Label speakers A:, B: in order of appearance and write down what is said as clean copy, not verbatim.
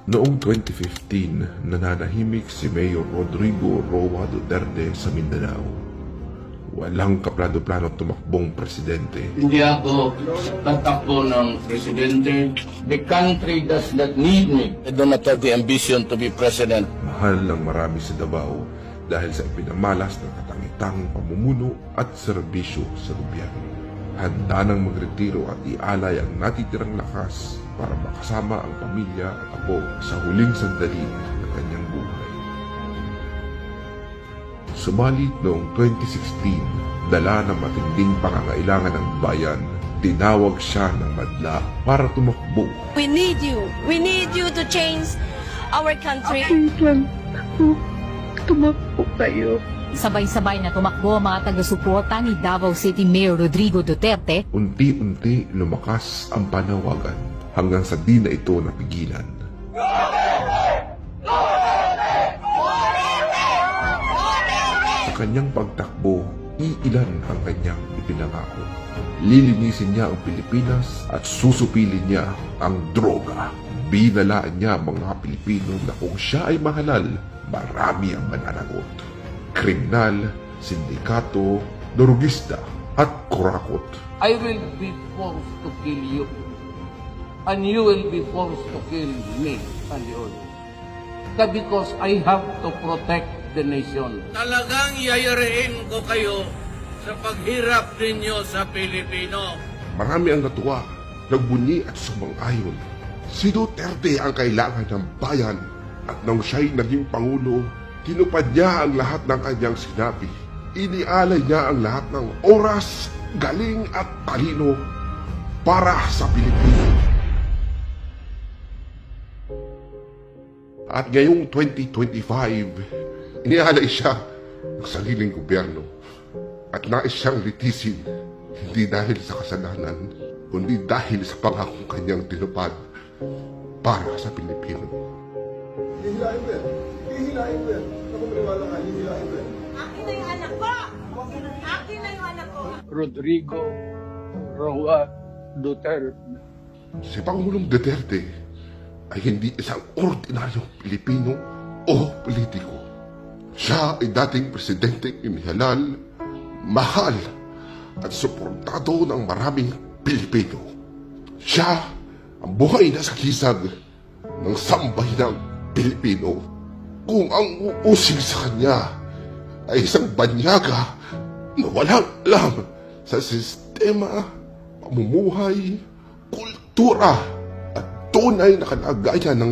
A: Noong 2015, nananahimik si Mayor Rodrigo Roa Duterte sa Mindanao. Walang kaplano-plano tumakbong presidente.
B: Hindi ako tatakbo ng presidente. The country does not need me. I do not have the ambition to be president.
A: Mahal ng marami sa Davao dahil sa ipinamalas ng katangitang pamumuno at serbisyo sa gobyerno. Handa nang magretiro at ialay ang natitirang lakas para makasama ang pamilya at apo sa huling sandali ng kanyang buhay. Subalit noong 2016, dala ng matinding pangangailangan ng bayan, tinawag siya ng madla para tumakbo.
C: We need you. We need you to change our country.
D: Please lang ako, tumakbo kayo.
E: Sabay-sabay na tumakbo ang mga taga-suporta ni Davao City Mayor Rodrigo Duterte.
A: Unti-unti lumakas ang panawagan hanggang sa di na ito napigilan. Sa kanyang pagtakbo, iilan ang kanyang ipinangako. Lilinisin niya ang Pilipinas at susupilin niya ang droga. Binalaan niya mga Pilipino na kung siya ay mahalal, marami ang mananagot. Kriminal, sindikato, drogista at kurakot.
B: I will be forced to kill you. And you will be forced to kill me and the others. Because I have to protect the nation. Talagang yayariin ko kayo sa paghirap ninyo sa Pilipino.
A: Marami ang natuwa, nagbunyi at sumang-ayon. Si Duterte ang kailangan ng bayan at nang siya'y naging Pangulo, tinupad niya ang lahat ng kanyang sinabi. Inialay niya ang lahat ng oras, galing at talino para sa Pilipino. At ngayong 2025, inialay siya ng sariling gobyerno at nais siyang litisin, hindi dahil sa kasalanan, kundi dahil sa pangakong kanyang tinupad para sa Pilipino.
F: Hihilain ko yan. Hihilain ko yan. Ako maniwala ka, hihilain ko yan.
C: Akin na yung anak ko! Akin na yung anak ko!
B: Rodrigo Roa Duterte.
A: Si Pangulong Duterte ay hindi isang ordinaryong Pilipino o politiko. Siya ay dating presidenteng inihalal, mahal at suportado ng maraming Pilipino. Siya ang buhay na sakisag ng sambahinang Pilipino. Kung ang uusig sa kanya ay isang banyaga na walang alam sa sistema, pamumuhay, kultura, at tunay na kalagayan ng